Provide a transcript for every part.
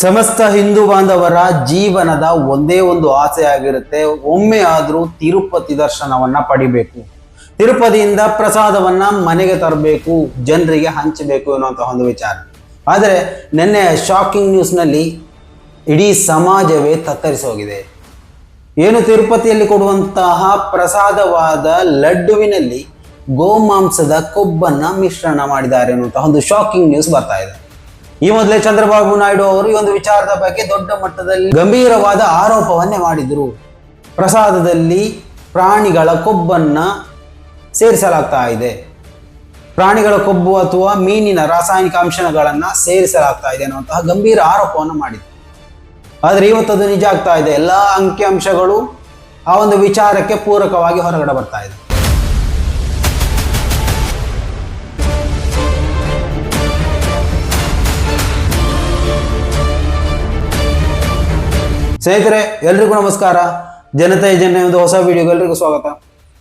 ಸಮಸ್ತ ಹಿಂದೂ ಬಾಂಧವರ ಜೀವನದ ಒಂದೇ ಒಂದು ಆಸೆ ಆಗಿರುತ್ತೆ, ಒಮ್ಮೆ ಆದ್ರೂ ತಿರುಪತಿ ದರ್ಶನವನ್ನ ಪಡಿಬೇಕು, ತಿರುಪತಿಯಿಂದ ಪ್ರಸಾದವನ್ನ ಮನೆಗೆ ತರಬೇಕು, ಜನರಿಗೆ ಹಂಚಬೇಕು ಅನ್ನುವಂತಹ ಒಂದು ವಿಚಾರ. ಆದರೆ ನಿನ್ನೆ ಶಾಕಿಂಗ್ ನ್ಯೂಸ್ನಲ್ಲಿ ಇಡೀ ಸಮಾಜವೇ ತತ್ತರಿಸೋಗಿದೆ. ಏನು ತಿರುಪತಿಯಲ್ಲಿ ಕೊಡುವಂತಹ ಪ್ರಸಾದವಾದ ಲಡ್ಡುವಿನಲ್ಲಿ ಗೋಮಾಂಸದ ಕೊಬ್ಬನ್ನ ಮಿಶ್ರಣ ಮಾಡಿದ್ದಾರೆ ಅನ್ನುವಂತಹ ಒಂದು ಶಾಕಿಂಗ್ ನ್ಯೂಸ್ ಬರ್ತಾ ಇದೆ. ಈ ಮೊದಲೇ ಚಂದ್ರಬಾಬು ನಾಯ್ಡು ಅವರು ಈ ಒಂದು ವಿಚಾರದ ಬಗ್ಗೆ ದೊಡ್ಡ ಮಟ್ಟದಲ್ಲಿ ಗಂಭೀರವಾದ ಆರೋಪವನ್ನೇ ಮಾಡಿದ್ರು. ಪ್ರಸಾದದಲ್ಲಿ ಪ್ರಾಣಿಗಳ ಕೊಬ್ಬನ್ನ ಸೇರಿಸಲಾಗ್ತಾ ಇದೆ, ಪ್ರಾಣಿಗಳ ಕೊಬ್ಬು ಅಥವಾ ಮೀನಿನ ರಾಸಾಯನಿಕ ಅಂಶಗಳನ್ನ ಸೇರಿಸಲಾಗ್ತಾ ಇದೆ ಅನ್ನುವಂತಹ ಗಂಭೀರ ಆರೋಪವನ್ನು ಮಾಡಿದ್ರು. ಆದ್ರೆ ಇವತ್ತದು ನಿಜ ಆಗ್ತಾ ಇದೆ. ಎಲ್ಲಾ ಅಂಕಿಅಂಶಗಳು ಆ ಒಂದು ವಿಚಾರಕ್ಕೆ ಪೂರಕವಾಗಿ ಹೊರಗಡೆ ಬರ್ತಾ ಇದೆ. ಸ್ನೇಹಿತರೆ, ಎಲ್ರಿಗೂ ನಮಸ್ಕಾರ. ಜನತಾ ಏಜೆಂಟ್ನ ಒಂದು ಹೊಸ ವಿಡಿಯೋಗೆ ಎಲ್ರಿಗೂ ಸ್ವಾಗತ.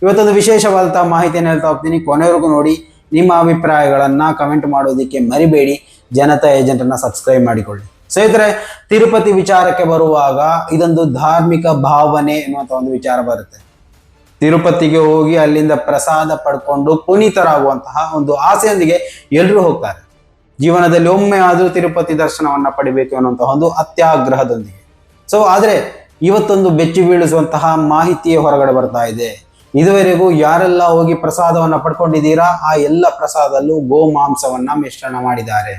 ಇವತ್ತೊಂದು ವಿಶೇಷವಾದಂತಹ ಮಾಹಿತಿಯನ್ನು ಹೇಳ್ತಾ ಹೋಗ್ತೀನಿ, ಕೊನೆವರೆಗೂ ನೋಡಿ. ನಿಮ್ಮ ಅಭಿಪ್ರಾಯಗಳನ್ನ ಕಮೆಂಟ್ ಮಾಡೋದಕ್ಕೆ ಮರಿಬೇಡಿ. ಜನತಾ ಏಜೆಂಟ್ ಅನ್ನ ಸಬ್ಸ್ಕ್ರೈಬ್ ಮಾಡಿಕೊಳ್ಳಿ. ಸ್ನೇಹಿತರೆ, ತಿರುಪತಿ ವಿಚಾರಕ್ಕೆ ಬರುವಾಗ ಇದೊಂದು ಧಾರ್ಮಿಕ ಭಾವನೆ ಎನ್ನುವಂತ ಒಂದು ವಿಚಾರ ಬರುತ್ತೆ. ತಿರುಪತಿಗೆ ಹೋಗಿ ಅಲ್ಲಿಂದ ಪ್ರಸಾದ ಪಡ್ಕೊಂಡು ಪುನೀತರಾಗುವಂತಹ ಒಂದು ಆಸೆಯೊಂದಿಗೆ ಎಲ್ಲರೂ ಹೋಗ್ತಾರೆ. ಜೀವನದಲ್ಲಿ ಒಮ್ಮೆ ಆದ್ರೂ ತಿರುಪತಿ ದರ್ಶನವನ್ನ ಪಡಿಬೇಕು ಅನ್ನುವಂತಹ ಒಂದು ಅತ್ಯಾಗ್ರಹದೊಂದಿಗೆ. ಆದ್ರೆ ಇವತ್ತೊಂದು ಬೆಚ್ಚಿ ಬೀಳಿಸುವಂತಹ ಮಾಹಿತಿಯೇ ಹೊರಗಡೆ ಬರ್ತಾ ಇದೆ. ಇದುವರೆಗೂ ಯಾರೆಲ್ಲ ಹೋಗಿ ಪ್ರಸಾದವನ್ನ ಪಡ್ಕೊಂಡಿದ್ದೀರಾ, ಆ ಎಲ್ಲ ಪ್ರಸಾದಲ್ಲೂ ಗೋಮಾಂಸವನ್ನ ಮಿಶ್ರಣ ಮಾಡಿದ್ದಾರೆ.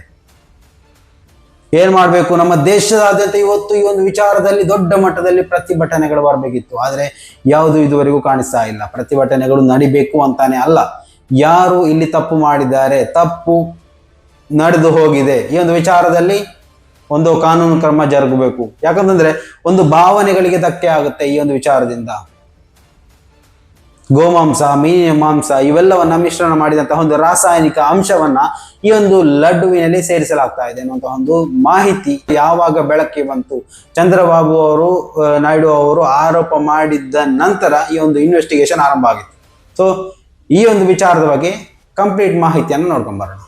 ಏನ್ ಮಾಡ್ಬೇಕು? ನಮ್ಮ ದೇಶದಾದ್ಯಂತ ಇವತ್ತು ಈ ಒಂದು ವಿಚಾರದಲ್ಲಿ ದೊಡ್ಡ ಮಟ್ಟದಲ್ಲಿ ಪ್ರತಿಭಟನೆಗಳು ಬರಬೇಕಿತ್ತು. ಆದ್ರೆ ಯಾವುದು ಇದುವರೆಗೂ ಕಾಣಿಸ್ತಾ ಇಲ್ಲ. ಪ್ರತಿಭಟನೆಗಳು ನಡಿಬೇಕು ಅಂತಾನೆ ಅಲ್ಲ, ಯಾರು ಇಲ್ಲಿ ತಪ್ಪು ಮಾಡಿದ್ದಾರೆ, ತಪ್ಪು ನಡೆದು ಹೋಗಿದೆ, ಈ ಒಂದು ವಿಚಾರದಲ್ಲಿ ಒಂದು ಕಾನೂನು ಕ್ರಮ ಜರುಗಬೇಕು. ಯಾಕಂತಂದ್ರೆ ಒಂದು ಭಾವನೆಗಳಿಗೆ ಧಕ್ಕೆ ಆಗುತ್ತೆ ಈ ಒಂದು ವಿಚಾರದಿಂದ. ಗೋಮಾಂಸ, ಮೀನಿನ ಮಾಂಸ ಇವೆಲ್ಲವನ್ನ ಮಿಶ್ರಣ ಮಾಡಿದಂತಹ ಒಂದು ರಾಸಾಯನಿಕ ಅಂಶವನ್ನ ಈ ಒಂದು ಲಡ್ಡುವಿನಲ್ಲಿ ಸೇರಿಸಲಾಗ್ತಾ ಇದೆ ಅನ್ನುವಂತಹ ಒಂದು ಮಾಹಿತಿ ಯಾವಾಗ ಬೆಳಕಿಗೆ ಬಂತು, ಚಂದ್ರಬಾಬು ನಾಯ್ಡು ಅವರು ಆರೋಪ ಮಾಡಿದ್ದ ನಂತರ ಈ ಒಂದು ಇನ್ವೆಸ್ಟಿಗೇಷನ್ ಆರಂಭ ಆಗಿತ್ತು. ಈ ಒಂದು ವಿಚಾರದ ಬಗ್ಗೆ ಕಂಪ್ಲೀಟ್ ಮಾಹಿತಿಯನ್ನು ನೋಡ್ಕೊಂಡ್ ಬರೋಣ.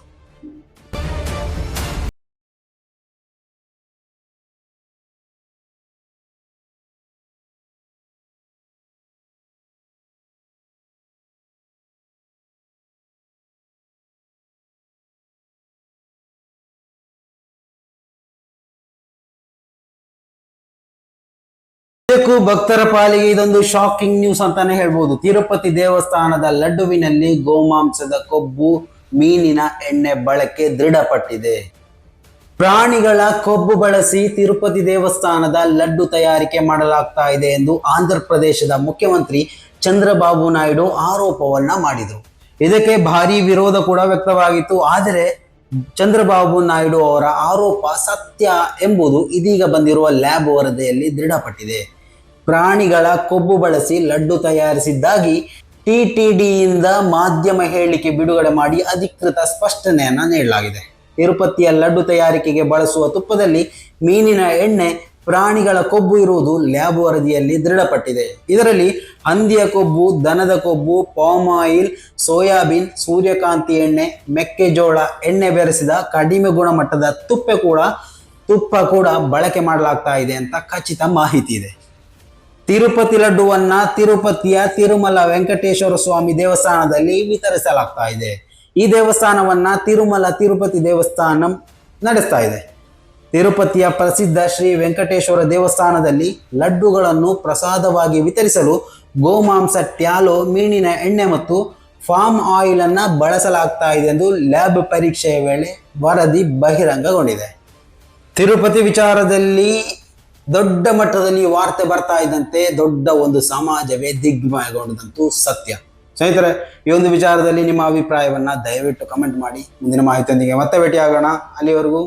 ಭಕ್ತರ ಪಾಲಿಗೆ ಇದೊಂದು ಶಾಕಿಂಗ್ ನ್ಯೂಸ್ ಅಂತಾನೆ ಹೇಳ್ಬೋದು. ತಿರುಪತಿ ದೇವಸ್ಥಾನದ ಲಡ್ಡುವಿನಲ್ಲಿ ಗೋಮಾಂಸದ ಕೊಬ್ಬು, ಮೀನಿನ ಎಣ್ಣೆ ಬಳಕೆ ದೃಢಪಟ್ಟಿದೆ. ಪ್ರಾಣಿಗಳ ಕೊಬ್ಬು ಬಳಸಿ ತಿರುಪತಿ ದೇವಸ್ಥಾನದ ಲಡ್ಡು ತಯಾರಿಕೆ ಮಾಡಲಾಗ್ತಾ ಇದೆ ಎಂದು ಆಂಧ್ರ ಪ್ರದೇಶದ ಮುಖ್ಯಮಂತ್ರಿ ಚಂದ್ರಬಾಬು ನಾಯ್ಡು ಆರೋಪವನ್ನ ಮಾಡಿದರು. ಇದಕ್ಕೆ ಭಾರಿ ವಿರೋಧ ಕೂಡ ವ್ಯಕ್ತವಾಗಿತ್ತು. ಆದರೆ ಚಂದ್ರಬಾಬು ನಾಯ್ಡು ಅವರ ಆರೋಪ ಸತ್ಯ ಎಂಬುದು ಇದೀಗ ಬಂದಿರುವ ಲ್ಯಾಬ್ ವರದಿಯಲ್ಲಿ ದೃಢಪಟ್ಟಿದೆ. ಪ್ರಾಣಿಗಳ ಕೊಬ್ಬು ಬಳಸಿ ಲಡ್ಡು ತಯಾರಿಸಿದ್ದಾಗಿ ಟಿಟಿಡಿಯಿಂದ ಮಾಧ್ಯಮ ಹೇಳಿಕೆ ಬಿಡುಗಡೆ ಮಾಡಿ ಅಧಿಕೃತ ಸ್ಪಷ್ಟನೆಯನ್ನ ನೀಡಲಾಗಿದೆ. ತಿರುಪತಿಯ ಲಡ್ಡು ತಯಾರಿಕೆಗೆ ಬಳಸುವ ತುಪ್ಪದಲ್ಲಿ ಮೀನಿನ ಎಣ್ಣೆ, ಪ್ರಾಣಿಗಳ ಕೊಬ್ಬು ಇರುವುದು ಲ್ಯಾಬ್ ವರದಿಯಲ್ಲಿ ದೃಢಪಟ್ಟಿದೆ. ಇದರಲ್ಲಿ ಹಂದಿಯ ಕೊಬ್ಬು, ದನದ ಕೊಬ್ಬು, ಪಾಮ್ ಆಯಿಲ್, ಸೋಯಾಬೀನ್, ಸೂರ್ಯಕಾಂತಿ ಎಣ್ಣೆ, ಮೆಕ್ಕೆಜೋಳ ಎಣ್ಣೆ ಬೆರೆಸಿದ ಕಡಿಮೆ ಗುಣಮಟ್ಟದ ತುಪ್ಪ ಕೂಡ ಬಳಕೆ ಮಾಡಲಾಗ್ತಾ ಇದೆ ಅಂತ ಖಚಿತ ಮಾಹಿತಿ ಇದೆ. ತಿರುಪತಿ ಲಡ್ಡುವನ್ನ ತಿರುಪತಿಯ ತಿರುಮಲ ವೆಂಕಟೇಶ್ವರ ಸ್ವಾಮಿ ದೇವಸ್ಥಾನದಲ್ಲಿ ವಿತರಿಸಲಾಗ್ತಾ ಇದೆ. ಈ ದೇವಸ್ಥಾನವನ್ನ ತಿರುಮಲ ತಿರುಪತಿ ದೇವಸ್ಥಾನ ನಡೆಸ್ತಾ ಇದೆ. ತಿರುಪತಿಯ ಪ್ರಸಿದ್ಧ ಶ್ರೀ ವೆಂಕಟೇಶ್ವರ ದೇವಸ್ಥಾನದಲ್ಲಿ ಲಡ್ಡುಗಳನ್ನು ಪ್ರಸಾದವಾಗಿ ವಿತರಿಸಲು ಗೋಮಾಂಸ, ಟ್ಯಾಲೋ, ಮೀನಿನ ಎಣ್ಣೆ ಮತ್ತು ಫಾರ್ಮ್ ಆಯಿಲ್ ಅನ್ನ ಬಳಸಲಾಗ್ತಾ ಇದೆ ಎಂದು ಲ್ಯಾಬ್ ಪರೀಕ್ಷೆಯ ವೇಳೆ ವರದಿ ಬಹಿರಂಗಗೊಂಡಿದೆ. ತಿರುಪತಿ ವಿಚಾರದಲ್ಲಿ ದೊಡ್ಡ ಮಟ್ಟದಲ್ಲಿ ವಾರ್ತೆ ಬರ್ತಾ ಇದ್ದಂತೆ ದೊಡ್ಡ ಒಂದು ಸಮಾಜವೇ ದಿಗ್ಭ್ರಮೆಗೊಂಡಂತೂ ಸತ್ಯ. ಸ್ನೇಹಿತರೆ, ಈ ಒಂದು ವಿಚಾರದಲ್ಲಿ ನಿಮ್ಮ ಅಭಿಪ್ರಾಯವನ್ನ ದಯವಿಟ್ಟು ಕಮೆಂಟ್ ಮಾಡಿ. ಮುಂದಿನ ಮಾಹಿತಿಯೊಂದಿಗೆ ಮತ್ತೆ ಭೇಟಿಯಾಗೋಣ. ಅಲ್ಲಿವರೆಗೂ